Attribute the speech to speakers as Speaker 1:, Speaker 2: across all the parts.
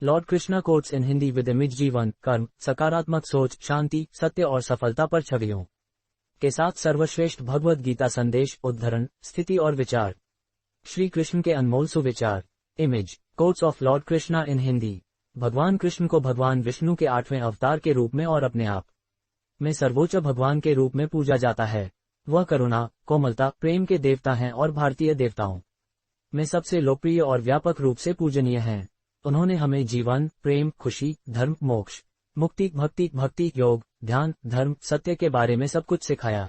Speaker 1: Lord Krishna quotes in Hindi with image जीवन, कर्म, सकारात्मक सोच, शांति, सत्य और सफलता पर छवियों के साथ सर्वश्रेष्ठ भगवद गीता संदेश, उद्धरण, स्थिति और विचार। श्री कृष्ण के अनमोल सुविचार। Image quotes of Lord Krishna in Hindi. भगवान कृष्ण को भगवान विष्णु के 8वें अवतार के रूप में और अपने आप में सर्वोच्च भगवान के रूप में पूजा जाता है। वह करुणा, कोमलता, प्रेम के देवता हैं और भारतीय देवताओं में सबसे लोकप्रिय और व्यापक रूप से पूजनीय हैं। उन्होंने हमें जीवन, प्रेम, खुशी, धर्म, मोक्ष, मुक्ति, भक्ति, योग, ध्यान, धर्म, सत्य के बारे में सब कुछ सिखाया।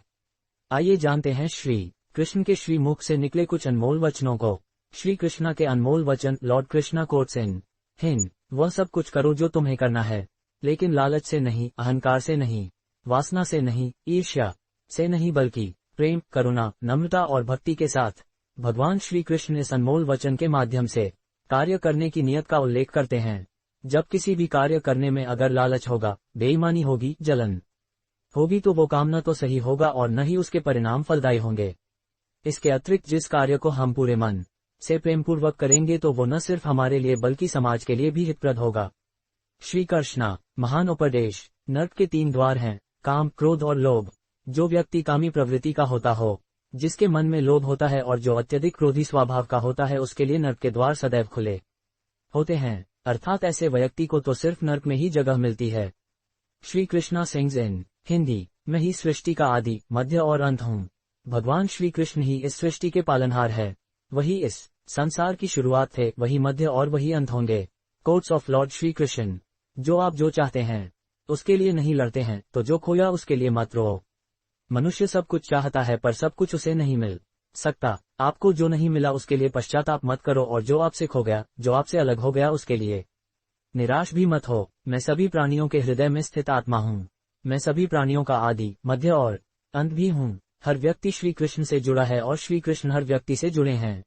Speaker 1: आइए जानते हैं श्री कृष्ण के श्री मुख से निकले कुछ अनमोल वचनों को। श्री कृष्णा के अनमोल वचन। लॉर्ड कृष्णा कोट्स इन हिंद। वह सब कुछ करो जो तुम्हें करना है, लेकिन लालच से नहीं, अहंकार से नहीं, वासना से नहीं, ईर्ष्या से नहीं, बल्कि प्रेम, करुणा, नम्रता और भक्ति के साथ। भगवान श्री कृष्ण इस अनमोल वचन के माध्यम से कार्य करने की नियत का उल्लेख करते हैं। जब किसी भी कार्य करने में अगर लालच होगा, बेईमानी होगी, जलन होगी, तो वो काम न तो सही होगा और न ही उसके परिणाम फलदायी होंगे। इसके अतिरिक्त जिस कार्य को हम पूरे मन से प्रेमपूर्वक करेंगे तो वो न सिर्फ हमारे लिए बल्कि समाज के लिए भी हितप्रद होगा। श्री कृष्णा महान उपदेश। नर्क के 3 द्वार हैं, काम, क्रोध और लोभ। जो व्यक्ति कामी प्रवृत्ति का होता हो, जिसके मन में लोभ होता है और जो अत्यधिक क्रोधी स्वभाव का होता है, उसके लिए नर्क के द्वार सदैव खुले होते हैं। अर्थात ऐसे व्यक्ति को तो सिर्फ नर्क में ही जगह मिलती है। श्री कृष्णा सिंग्स इन हिंदी। मैं ही सृष्टि का आदि, मध्य और अंत हूँ। भगवान श्री कृष्ण ही इस सृष्टि के पालनहार है। वही इस संसार की शुरुआत थे, वही मध्य और वही अंत होंगे। Quotes of Lord Shri Krishna. जो आप जो चाहते हैं उसके लिए नहीं लड़ते हैं, तो जो खोया उसके लिए मत रो। मनुष्य सब कुछ चाहता है पर सब कुछ उसे नहीं मिल सकता। आपको जो नहीं मिला उसके लिए पश्चाताप मत करो, और जो आपसे खो गया, जो आपसे अलग हो गया, उसके लिए निराश भी मत हो। मैं सभी प्राणियों के हृदय में स्थित आत्मा हूँ। मैं सभी प्राणियों का आदि, मध्य और अंत भी हूँ। हर व्यक्ति श्री कृष्ण से जुड़ा है और श्री कृष्ण हर व्यक्ति से जुड़े हैं।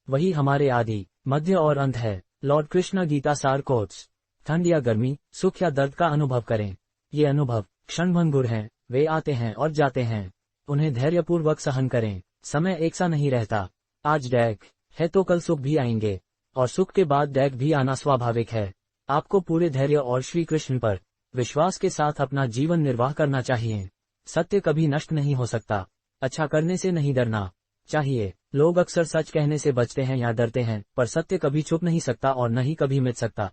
Speaker 1: वही हमारे आदि, मध्य और अंत है। लॉर्ड कृष्णा गीता सार कोट्स। ठंड या गर्मी, सुख या दर्द का अनुभव करें। ये अनुभव क्षणभंगुर हैं, वे आते हैं और जाते हैं। उन्हें धैर्यपूर्वक सहन करें। समय एक सा नहीं रहता। आज डैक है तो कल सुख भी आएंगे, और सुख के बाद डैक भी आना स्वाभाविक है। आपको पूरे धैर्य और श्री कृष्ण पर विश्वास के साथ अपना जीवन निर्वाह करना चाहिए। सत्य कभी नष्ट नहीं हो सकता। अच्छा करने से नहीं डरना चाहिए। लोग अक्सर सच कहने से बचते हैं या डरते हैं, पर सत्य कभी छुप नहीं सकता और न ही कभी मिट सकता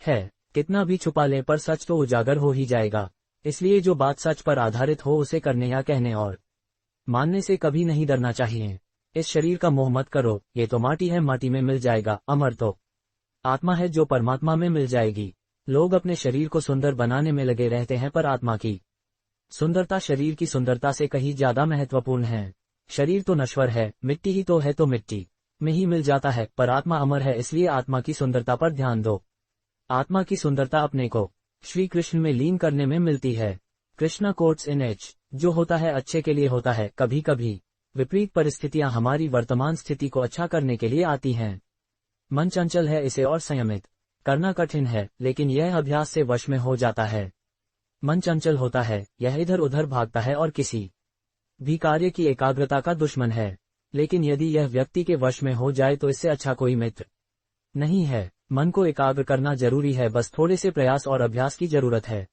Speaker 1: है। कितना भी छुपा लें पर सच तो उजागर हो ही जाएगा। इसलिए जो बात सच पर आधारित हो उसे करने या कहने और मानने से कभी नहीं डरना चाहिए। इस शरीर का मोह मत करो, ये तो माटी है, माटी में मिल जाएगा। अमर तो आत्मा है जो परमात्मा में मिल जाएगी। लोग अपने शरीर को सुंदर बनाने में लगे रहते हैं, पर आत्मा की सुंदरता शरीर की सुंदरता से कहीं ज्यादा महत्वपूर्ण है। शरीर तो नश्वर है, मिट्टी ही तो है, तो मिट्टी में ही मिल जाता है, पर आत्मा अमर है। इसलिए आत्मा की सुंदरता पर ध्यान दो। आत्मा की सुंदरता अपने को श्री कृष्ण में लीन करने में मिलती है। कृष्णा कोट्स इन एच। जो होता है अच्छे के लिए होता है। कभी कभी विपरीत परिस्थितियां हमारी वर्तमान स्थिति को अच्छा करने के लिए आती हैं। मन चंचल है, इसे और संयमित करना कठिन है, लेकिन यह अभ्यास से वश में हो जाता है। मन चंचल होता है, यह इधर उधर भागता है और किसी भी कार्य की एकाग्रता का दुश्मन है। लेकिन यदि यह व्यक्ति के वश में हो जाए तो इससे अच्छा कोई मित्र नहीं है। मन को एकाग्र करना जरूरी है, बस थोड़े से प्रयास और अभ्यास की जरूरत है।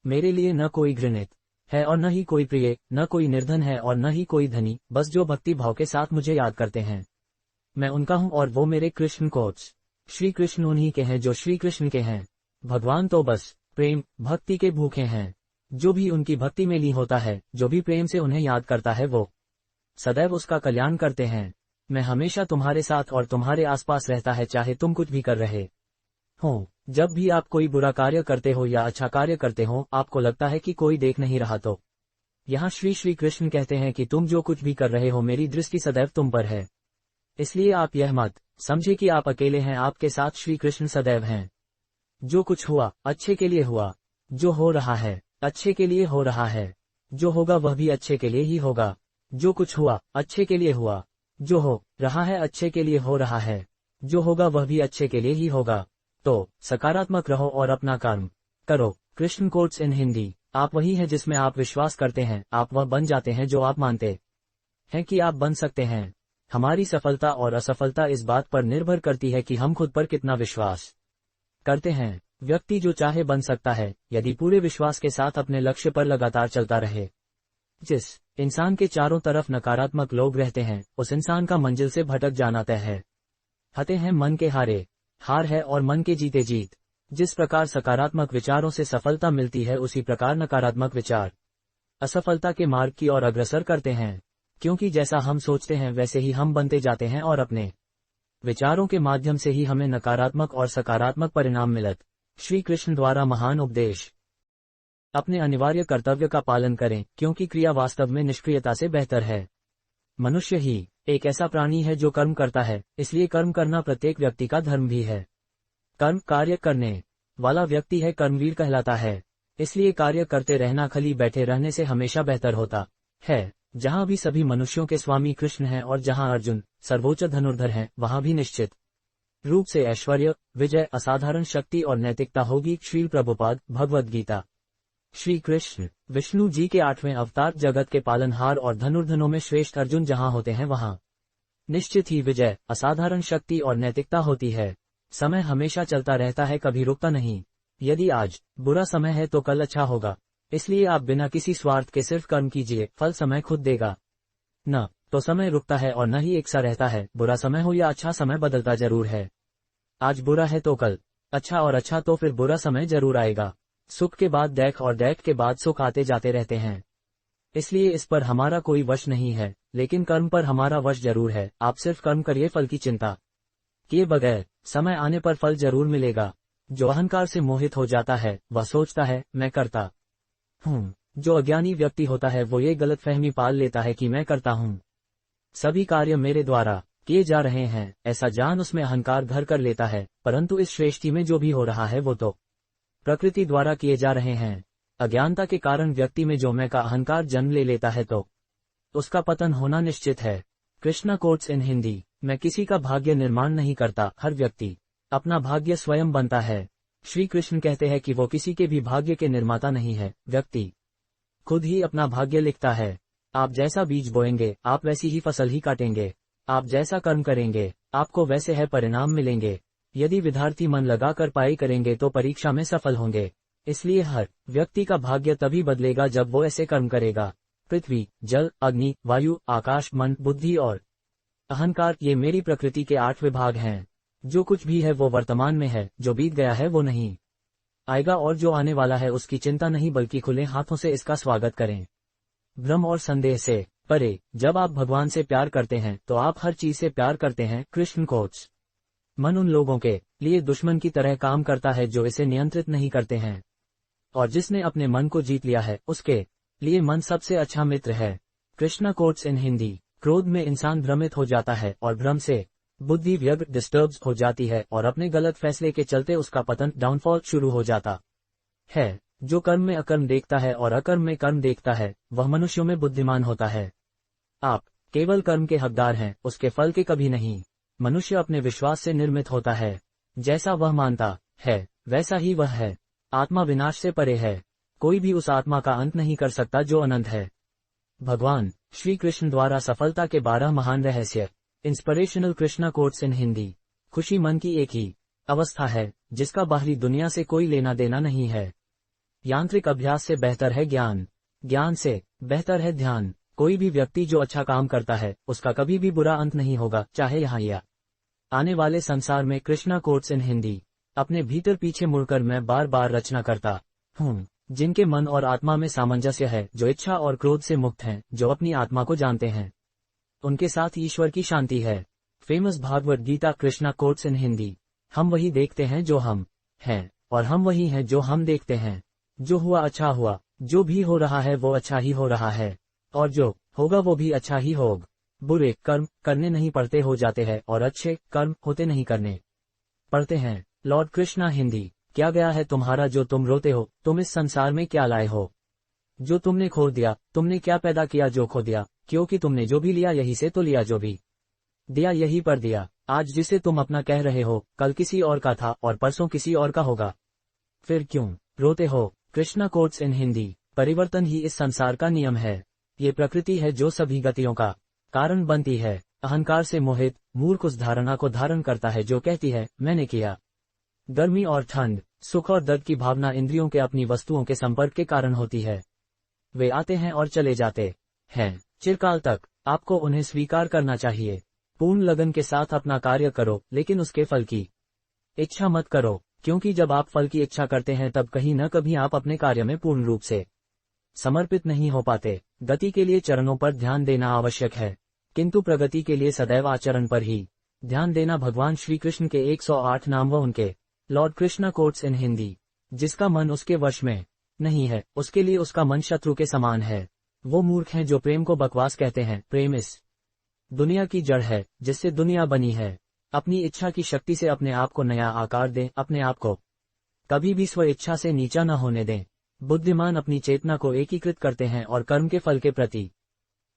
Speaker 1: मेरे लिए न कोई घृणित है और न ही कोई प्रिय, न कोई निर्धन है और न ही कोई धनी, बस जो भक्ति भाव के साथ मुझे याद करते हैं, मैं उनका हूँ और वो मेरे कृष्ण कोट्स। श्री कृष्ण उन्हीं के हैं जो श्री कृष्ण के हैं। भगवान तो बस प्रेम भक्ति के भूखे हैं। जो भी उनकी भक्ति में लीन होता है, जो भी प्रेम से उन्हें याद करता है, वो सदैव उसका कल्याण करते हैं। मैं हमेशा तुम्हारे साथ और तुम्हारे आसपास रहता है, चाहे तुम कुछ भी कर रहे हो। जब भी आप कोई बुरा कार्य करते हो या अच्छा कार्य करते हो, आपको लगता है कि कोई देख नहीं रहा, तो यहाँ श्री कृष्ण कहते हैं कि तुम जो कुछ भी कर रहे हो, मेरी दृष्टि सदैव तुम पर है। इसलिए आप यह मत समझे कि आप अकेले हैं, आपके साथ श्री कृष्ण सदैव हैं। जो कुछ हुआ अच्छे के लिए हुआ। जो हो रहा है अच्छे के लिए हो रहा है। जो होगा वह भी अच्छे के लिए ही होगा। जो कुछ हुआ अच्छे के लिए हुआ। जो हो रहा है अच्छे के लिए हो रहा है। जो होगा वह भी अच्छे के लिए ही होगा। तो सकारात्मक रहो और अपना कर्म करो। Krishna quotes in Hindi. आप वही है जिसमें आप विश्वास करते हैं। आप वह बन जाते हैं जो आप मानते हैं कि आप बन सकते हैं। हमारी सफलता और असफलता इस बात पर निर्भर करती है कि हम खुद पर कितना विश्वास करते हैं। व्यक्ति जो चाहे बन सकता है, यदि पूरे विश्वास के साथ अपने लक्ष्य पर लगातार चलता रहे। जिस इंसान के चारों तरफ नकारात्मक लोग रहते हैं, उस इंसान का मंजिल से भटक जाना तय है। हते हैं मन के हारे, हार है और मन के जीते जीत। जिस प्रकार सकारात्मक विचारों से सफलता मिलती है, उसी प्रकार नकारात्मक विचार असफलता के मार्ग की ओर अग्रसर करते हैं। क्योंकि जैसा हम सोचते हैं वैसे ही हम बनते जाते हैं और अपने विचारों के माध्यम से ही हमें नकारात्मक और सकारात्मक परिणाम मिलत। श्री कृष्ण द्वारा महान उपदेश। अपने अनिवार्य कर्तव्य का पालन करें, क्योंकि क्रिया वास्तव में निष्क्रियता से बेहतर है। मनुष्य ही एक ऐसा प्राणी है जो कर्म करता है, इसलिए कर्म करना प्रत्येक व्यक्ति का धर्म भी है। कर्म कार्य करने वाला व्यक्ति है कर्मवीर कहलाता है। इसलिए कार्य करते रहना खाली बैठे रहने से हमेशा बेहतर होता है। जहाँ भी सभी मनुष्यों के स्वामी कृष्ण हैं और जहाँ अर्जुन सर्वोच्च धनुर्धर हैं, वहाँ भी निश्चित रूप से ऐश्वर्य, विजय, असाधारण शक्ति और नैतिकता होगी। श्रील प्रभुपाद, भगवद गीता। श्री कृष्ण विष्णु जी के 8वें अवतार, जगत के पालनहार और धनुर्धनों में श्रेष्ठ अर्जुन जहाँ होते हैं वहाँ निश्चित ही विजय, असाधारण शक्ति और नैतिकता होती है। समय हमेशा चलता रहता है, कभी रुकता नहीं। यदि आज बुरा समय है तो कल अच्छा होगा। इसलिए आप बिना किसी स्वार्थ के सिर्फ कर्म कीजिए, फल समय खुद देगा। न तो समय रुकता है और न ही एक सा रहता है। बुरा समय हो या अच्छा समय बदलता जरूर है। आज बुरा है तो कल अच्छा, और अच्छा तो फिर बुरा समय जरूर आएगा। सुख के बाद दैख और दैख के बाद सुख आते जाते रहते हैं। इसलिए इस पर हमारा कोई वश नहीं है, लेकिन कर्म पर हमारा वश जरूर है। आप सिर्फ कर्म करिए, फल की चिंता किए बगैर। समय आने पर फल जरूर मिलेगा। जो अहंकार से मोहित हो जाता है वह सोचता है मैं करता हूँ। जो अज्ञानी व्यक्ति होता है वो ये गलतफहमी पाल लेता है कि मैं करता हूँ, सभी कार्य मेरे द्वारा किए जा रहे हैं। ऐसा जान उसमें अहंकार घर कर लेता है। परंतु इस सृष्टि में जो भी हो रहा है वो तो प्रकृति द्वारा किए जा रहे हैं। अज्ञानता के कारण व्यक्ति में जो मैं का अहंकार जन्म ले लेता है तो उसका पतन होना निश्चित है। Krishna quotes in Hindi. मैं किसी का भाग्य निर्माण नहीं करता, हर व्यक्ति अपना भाग्य स्वयं बनता है। श्री कृष्ण कहते हैं कि वो किसी के भी भाग्य के निर्माता नहीं है, व्यक्ति खुद ही अपना भाग्य लिखता है। आप जैसा बीज बोएंगे आप वैसी ही फसल ही काटेंगे। आप जैसा कर्म करेंगे आपको वैसे है परिणाम मिलेंगे। यदि विद्यार्थी मन लगाकर पढ़ाई करेंगे तो परीक्षा में सफल होंगे। इसलिए हर व्यक्ति का भाग्य तभी बदलेगा जब वो ऐसे कर्म करेगा। पृथ्वी, जल, अग्नि, वायु, आकाश, मन, बुद्धि और अहंकार, ये मेरी प्रकृति के 8 विभाग हैं। जो कुछ भी है वो वर्तमान में है, जो बीत गया है वो नहीं आएगा, और जो आने वाला है उसकी चिंता नहीं, बल्कि खुले हाथों से इसका स्वागत करें। भ्रम और संदेह से परे। जब आप भगवान से प्यार करते हैं तो आप हर चीज से प्यार करते हैं। कृष्ण कोट्स। मन उन लोगों के लिए दुश्मन की तरह काम करता है जो इसे नियंत्रित नहीं करते हैं, और जिसने अपने मन को जीत लिया है उसके लिए मन सबसे अच्छा मित्र है। Krishna quotes in Hindi. क्रोध में इंसान भ्रमित हो जाता है और भ्रम से बुद्धि व्यग्र डिस्टर्ब्स हो जाती है और अपने गलत फैसले के चलते उसका पतन डाउनफॉल शुरू हो जाता है। जो कर्म में अकर्म देखता है और अकर्म में कर्म देखता है वह मनुष्यों में बुद्धिमान होता है। आप केवल कर्म के हकदार हैं, उसके फल के कभी नहीं। मनुष्य अपने विश्वास से निर्मित होता है। जैसा वह मानता है वैसा ही वह है। आत्मा विनाश से परे है। कोई भी उस आत्मा का अंत नहीं कर सकता जो अनंत है। भगवान श्री कृष्ण द्वारा सफलता के 12 महान रहस्य। Inspirational. Krishna quotes in Hindi. खुशी मन की एक ही अवस्था है जिसका बाहरी दुनिया से कोई लेना देना नहीं है। यांत्रिक अभ्यास से बेहतर है ज्ञान, ज्ञान से बेहतर है ध्यान। कोई भी व्यक्ति जो अच्छा काम करता है उसका कभी भी बुरा अंत नहीं होगा, चाहे यहाँ या आने वाले संसार में। Krishna quotes in Hindi. अपने भीतर पीछे मुड़कर मैं बार बार रचना करता हूँ। जिनके मन और आत्मा में सामंजस्य है, जो इच्छा और क्रोध से मुक्त हैं, जो अपनी आत्मा को जानते हैं, उनके साथ ईश्वर की शांति है। Famous Bhagavad Gita. Krishna quotes in Hindi. हम वही देखते हैं जो हम हैं, और हम वही हैं जो हम देखते हैं। जो हुआ अच्छा हुआ, जो भी हो रहा है वो अच्छा ही हो रहा है, और जो होगा वो भी अच्छा ही होगा। बुरे कर्म करने नहीं पड़ते हो जाते हैं, और अच्छे कर्म होते नहीं करने पड़ते हैं। लॉर्ड कृष्णा हिंदी। क्या गया है तुम्हारा जो तुम रोते हो? तुम इस संसार में क्या लाए हो जो तुमने खो दिया? तुमने क्या पैदा किया जो खो दिया? क्योंकि तुमने जो भी लिया यही से तो लिया, जो भी दिया यही पर दिया। आज जिसे तुम अपना कह रहे हो कल किसी और का था और परसों किसी और का होगा, फिर क्यों रोते हो? Krishna quotes in Hindi. परिवर्तन ही इस संसार का नियम है। ये प्रकृति है जो सभी गतियों का कारण बनती है। अहंकार से मोहित मूर्ख उस धारणा को धारण करता है जो कहती है मैंने किया, गर्मी और ठंड, सुख और दर्द की भावना इंद्रियों के अपनी वस्तुओं के संपर्क के कारण होती है। वे आते हैं और चले जाते हैं चिरकाल तक। आपको उन्हें स्वीकार करना चाहिए। पूर्ण लगन के साथ अपना कार्य करो, लेकिन उसके फल की इच्छा मत करो, क्योंकि जब आप फल की इच्छा करते हैं तब कहीं न कभी आप अपने कार्य में पूर्ण रूप से समर्पित नहीं हो पाते। गति के लिए चरणों पर ध्यान देना आवश्यक है, किंतु प्रगति के लिए सदैव आचरण पर ही ध्यान देना। भगवान श्री कृष्ण के 108 नाम व उनके Lord Krishna quotes in Hindi. जिसका मन उसके वश में नहीं है, उसके लिए उसका मन शत्रु के समान है। वो मूर्ख हैं जो प्रेम को बकवास कहते हैं। प्रेम इस दुनिया की जड़ है जिससे दुनिया बनी है। अपनी इच्छा की शक्ति से अपने आप को नया आकार दें, अपने आप को कभी भी स्व इच्छा से नीचा न होने दें। बुद्धिमान अपनी चेतना को एकीकृत करते हैं और कर्म के फल के प्रति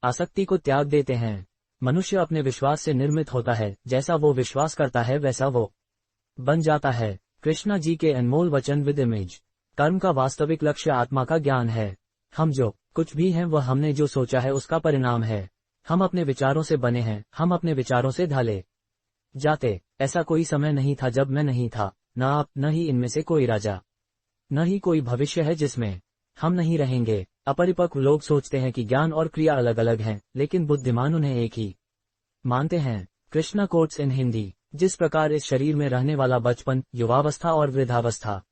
Speaker 1: आसक्ति को त्याग देते हैं। मनुष्य अपने विश्वास से निर्मित होता है, जैसा वो विश्वास करता है वैसा वो बन जाता है। कृष्णा जी के अनमोल वचन विद इमेज। कर्म का वास्तविक लक्ष्य आत्मा का ज्ञान है। हम जो कुछ भी हैं वह हमने जो सोचा है उसका परिणाम है। हम अपने विचारों से बने हैं, हम अपने विचारों से ढाले जाते। ऐसा कोई समय नहीं था जब मैं नहीं था, न आप, न ही इनमें से कोई राजा, न ही कोई भविष्य है जिसमें हम नहीं रहेंगे। अपरिपक्व लोग सोचते हैं कि ज्ञान और क्रिया अलग अलग हैं, लेकिन बुद्धिमान उन्हें एक ही मानते हैं। Krishna quotes in Hindi. जिस प्रकार इस शरीर में रहने वाला बचपन, युवावस्था और वृद्धावस्था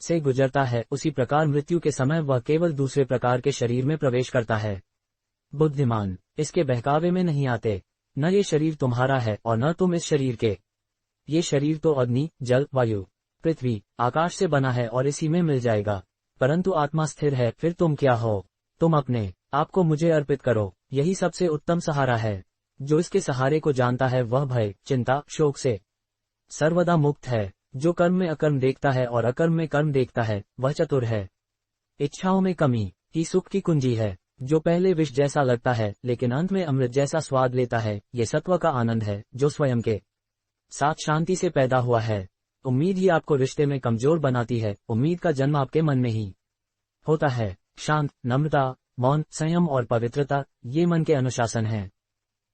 Speaker 1: से गुजरता है, उसी प्रकार मृत्यु के समय वह केवल दूसरे प्रकार के शरीर में प्रवेश करता है। बुद्धिमान इसके बहकावे में नहीं आते। न ये शरीर तुम्हारा है और न तुम इस शरीर के। ये शरीर तो अग्नि, जल, वायु, पृथ्वी, आकाश से बना है और इसी में मिल जाएगा। परंतु आत्मा स्थिर है। फिर तुम क्या हो? तुम अपने आप को मुझे अर्पित करो। यही सबसे उत्तम सहारा है। जो इसके सहारे को जानता है वह भय, चिंता, शोक से सर्वदा मुक्त है। जो कर्म में अकर्म देखता है और अकर्म में कर्म देखता है, वह चतुर है। इच्छाओं में कमी ही सुख की कुंजी है। जो पहले विष जैसा लगता है लेकिन अंत में अमृत जैसा स्वाद लेता है, ये सत्व का आनंद है जो स्वयं के साथ शांति से पैदा हुआ है। उम्मीद ही आपको रिश्ते में कमजोर बनाती है। उम्मीद का जन्म आपके मन में ही होता है। शांत, नम्रता, मौन, संयम और पवित्रता, ये मन के अनुशासन हैं।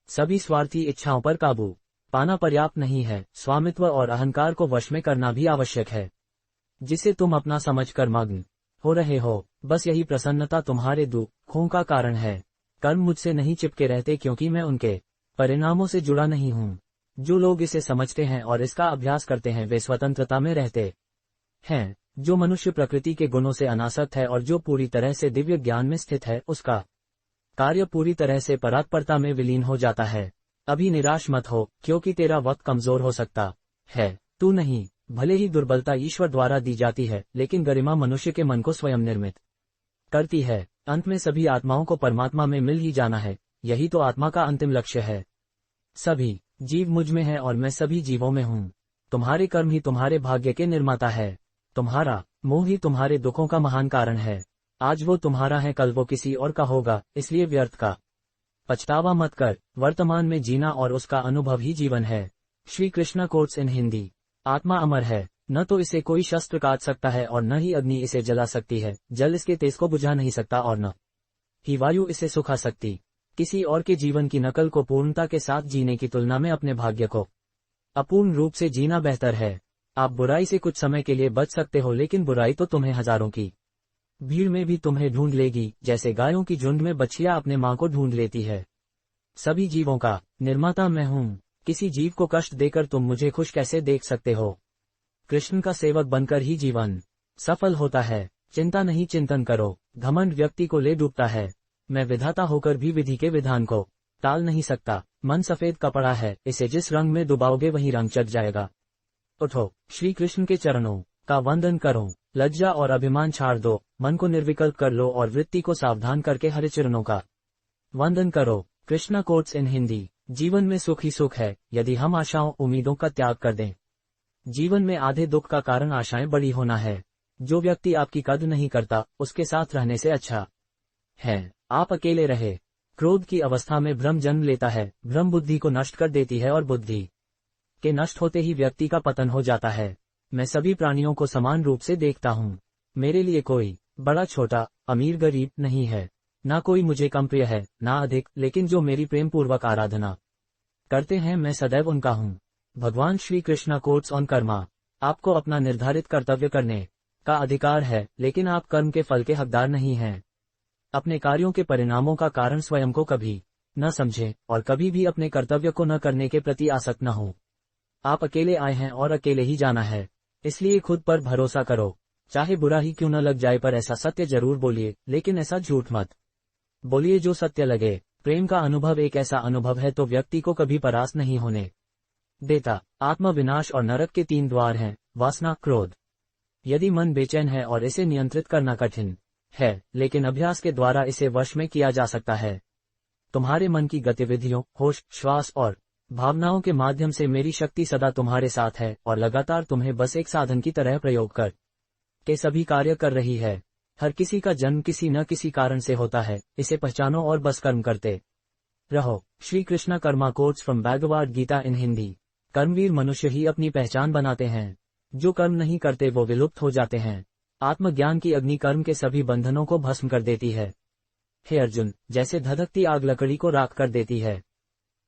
Speaker 1: सभी स्वार्थी इच्छाओं पर काबू पाना पर्याप्त नहीं है। स्वामित्व और अहंकार को वश में करना भी आवश्यक है, जिसे तुम अपना समझकर मग्न हो रहे हो। बस यही प्रसन्नता तुम्हारे दुखों का कारण है। कर्म मुझसे नहीं चिपके रहते क्योंकि मैं उनके परिणामों से जुड़ा नहीं हूँ। जो लोग इसे समझते हैं और इसका अभ्यास करते हैं वे स्वतंत्रता में रहते हैं। जो मनुष्य प्रकृति के गुणों से अनासक्त है और जो पूरी तरह से दिव्य ज्ञान में स्थित है, उसका कार्य पूरी तरह से परात्परता में विलीन हो जाता है। अभी निराश मत हो, क्योंकि तेरा वक्त कमजोर हो सकता है। तू नहीं, भले ही दुर्बलता ईश्वर द्वारा दी जाती है, लेकिन गरिमा मनुष्य के मन को स्वयं निर्मित करती है। अंत में सभी आत्माओं को परमात्मा में मिल ही जाना है। यही तो आत्मा का अंतिम लक्ष्य है। सभी जीव मुझ में है और मैं सभी जीवों में हूँ। तुम्हारे कर्म ही तुम्हारे भाग्य के निर्माता है। तुम्हारा मोह ही तुम्हारे दुखों का महान कारण है। आज वो तुम्हारा है, कल वो किसी और का होगा, इसलिए व्यर्थ का पछतावा मत कर। वर्तमान में जीना और उसका अनुभव ही जीवन है। Shri Krishna quotes in Hindi. आत्मा अमर है, न तो इसे कोई शस्त्र काट सकता है और न ही अग्नि इसे जला सकती है। जल इसके तेज को बुझा नहीं सकता और न ही वायु इसे सुखा सकती। किसी और के जीवन की नकल को पूर्णता के साथ जीने की तुलना में अपने भाग्य को अपूर्ण रूप से जीना बेहतर है। आप बुराई से कुछ समय के लिए बच सकते हो, लेकिन बुराई तो तुम्हें हजारों की भीड़ में भी तुम्हें ढूंढ लेगी, जैसे गायों की झुंड में बछिया अपने मां को ढूंढ लेती है। सभी जीवों का निर्माता मैं हूँ। किसी जीव को कष्ट देकर तुम मुझे खुश कैसे देख सकते हो? कृष्ण का सेवक बनकर ही जीवन सफल होता है। चिंता नहीं, चिंतन करो। घमंड व्यक्ति को ले डूबता है। मैं विधाता होकर भी विधि के विधान को टाल नहीं सकता। मन सफेद कपड़ा है, इसे जिस रंग में डुबाओगे वही रंग चढ़ जाएगा। उठो, श्री कृष्ण के चरणों का वंदन करो। लज्जा और अभिमान छाड़ दो, मन को निर्विकल्प कर लो और वृत्ति को सावधान करके हरे चरणों का वंदन करो। Krishna quotes in Hindi. जीवन में सुख ही सुख है यदि हम आशाओं उम्मीदों का त्याग कर दें। जीवन में आधे दुख का कारण आशाएं बड़ी होना है। जो व्यक्ति आपकी कद्र नहीं करता, उसके साथ रहने से अच्छा है आप अकेले रहे। क्रोध की अवस्था में भ्रम जन्म लेता है। भ्रम बुद्धि को नष्ट कर देती है और बुद्धि के नष्ट होते ही व्यक्ति का पतन हो जाता है। मैं सभी प्राणियों को समान रूप से देखता हूँ। मेरे लिए कोई बड़ा छोटा, अमीर गरीब नहीं है। ना कोई मुझे कम प्रिय है, ना अधिक, लेकिन जो मेरी प्रेम पूर्वक आराधना करते हैं मैं सदैव उनका हूँ। भगवान श्री कृष्णा कोट्स ऑन कर्मा। आपको अपना निर्धारित कर्तव्य करने का अधिकार है, लेकिन आप कर्म के फल के हकदार नहीं हैं। अपने कार्यों के परिणामों का कारण स्वयं को कभी न समझें और कभी भी अपने कर्तव्य को न करने के प्रति आसक्त न हो। आप अकेले आए हैं और अकेले ही जाना है, इसलिए खुद पर भरोसा करो। चाहे बुरा ही क्यों न लग जाए, पर ऐसा सत्य जरूर बोलिए, लेकिन ऐसा झूठ मत बोलिए जो सत्य लगे। प्रेम का अनुभव एक ऐसा अनुभव है तो व्यक्ति को कभी परास्त नहीं होने देता। आत्म विनाश और नरक के 3 द्वार हैं, वासना, क्रोध। यदि मन बेचैन है और इसे नियंत्रित करना कठिन है, लेकिन अभ्यास के द्वारा इसे वश में किया जा सकता है। तुम्हारे मन की गतिविधियों, होश, श्वास और भावनाओं के माध्यम से मेरी शक्ति सदा तुम्हारे साथ है और लगातार तुम्हें बस एक साधन की तरह प्रयोग कर के सभी कार्य कर रही है। हर किसी का जन्म किसी न किसी कारण से होता है, इसे पहचानो और बस कर्म करते रहो। श्री कृष्णा कर्मा कोट्स फ्रॉम भगवद गीता इन हिंदी। कर्मवीर मनुष्य ही अपनी पहचान बनाते हैं, जो कर्म नहीं करते वो विलुप्त हो जाते हैं। आत्मज्ञान की अग्नि कर्म के सभी बंधनों को भस्म कर देती है। हे अर्जुन, जैसे धधकती आग लकड़ी को राख कर देती है।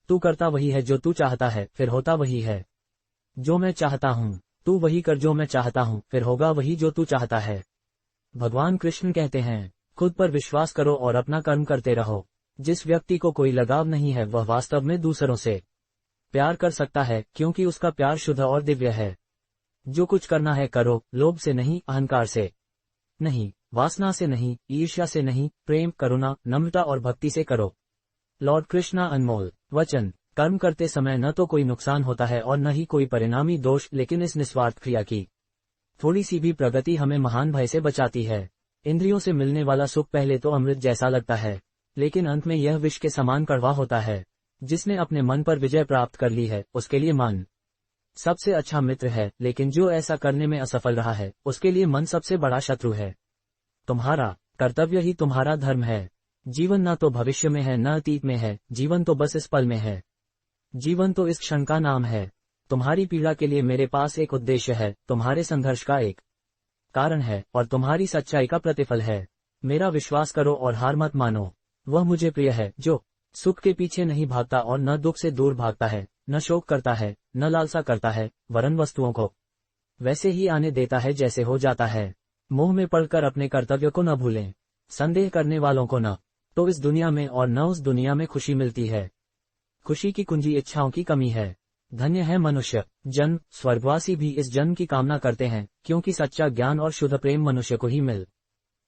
Speaker 1: तू करता वही है जो तू चाहता है, फिर होता वही है जो मैं चाहता हूँ। तू वही कर जो मैं चाहता हूँ, फिर होगा वही जो तू चाहता है। भगवान कृष्ण कहते हैं, खुद पर विश्वास करो और अपना कर्म करते रहो। जिस व्यक्ति को कोई लगाव नहीं है वह वास्तव में दूसरों से प्यार कर सकता है, क्योंकि उसका प्यार शुद्ध और दिव्य है। जो कुछ करना है करो, लोभ से नहीं, अहंकार से नहीं, वासना से नहीं, ईर्ष्या से नहीं, प्रेम, करुणा, नम्रता और भक्ति से करो। लॉर्ड कृष्णा अनमोल वचन। कर्म करते समय न तो कोई नुकसान होता है और न ही कोई परिणामी दोष, लेकिन इस निस्वार्थ क्रिया की थोड़ी सी भी प्रगति हमें महान भय से बचाती है। इंद्रियों से मिलने वाला सुख पहले तो अमृत जैसा लगता है, लेकिन अंत में यह विष के समान कड़वा होता है। जिसने अपने मन पर विजय प्राप्त कर ली है, उसके लिए मन सबसे अच्छा मित्र है, लेकिन जो ऐसा करने में असफल रहा है, उसके लिए मन सबसे बड़ा शत्रु है। तुम्हारा कर्तव्य ही तुम्हारा धर्म है। जीवन न तो भविष्य में है, न अतीत में है, जीवन तो बस इस पल में है। जीवन तो इस क्षण का नाम है। तुम्हारी पीड़ा के लिए मेरे पास एक उद्देश्य है, तुम्हारे संघर्ष का एक कारण है और तुम्हारी सच्चाई का प्रतिफल है। मेरा विश्वास करो और हार मत मानो। वह मुझे प्रिय है जो सुख के पीछे नहीं भागता और न दुख से दूर भागता है, न शोक करता है, न लालसा करता है, वरन वस्तुओं को वैसे ही आने देता है जैसे हो जाता है। मोह में पड़कर अपने कर्तव्य को न भूलें। संदेह करने वालों को न तो इस दुनिया में और न उस दुनिया में खुशी मिलती है। खुशी की कुंजी इच्छाओं की कमी है। धन्य है मनुष्य जन्म। स्वर्गवासी भी इस जन्म की कामना करते हैं, क्योंकि सच्चा ज्ञान और शुद्ध प्रेम मनुष्य को ही मिल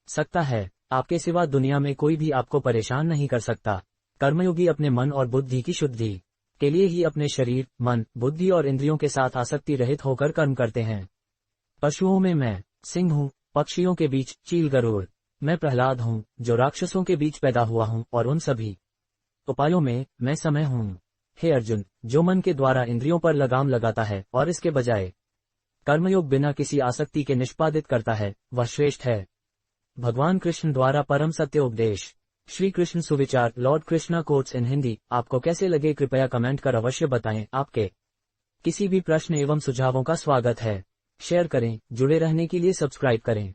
Speaker 1: सकता है। आपके सिवा दुनिया में कोई भी आपको परेशान नहीं कर सकता। कर्मयोगी अपने मन और बुद्धि की शुद्धि के लिए ही अपने शरीर, मन, बुद्धि और इंद्रियों के साथ आसक्ति रहित होकर कर्म करते हैं। पशुओं में मैं सिंह हूँ, पक्षियों के बीच चील गरुड़। मैं प्रहलाद हूँ, जो राक्षसों के बीच पैदा हुआ हूँ, और उन सभी उपायों में मैं समय हूँ। हे अर्जुन, जो मन के द्वारा इंद्रियों पर लगाम लगाता है और इसके बजाय कर्मयोग बिना किसी आसक्ति के निष्पादित करता है, वह श्रेष्ठ है। भगवान कृष्ण द्वारा परम सत्य उपदेश। श्री कृष्ण सुविचार। Lord Krishna quotes in Hindi. आपको कैसे लगे कृपया कमेंट कर अवश्य बताएं। आपके किसी भी प्रश्न एवं सुझावों का स्वागत है। शेयर करें। जुड़े रहने के लिए सब्सक्राइब करें।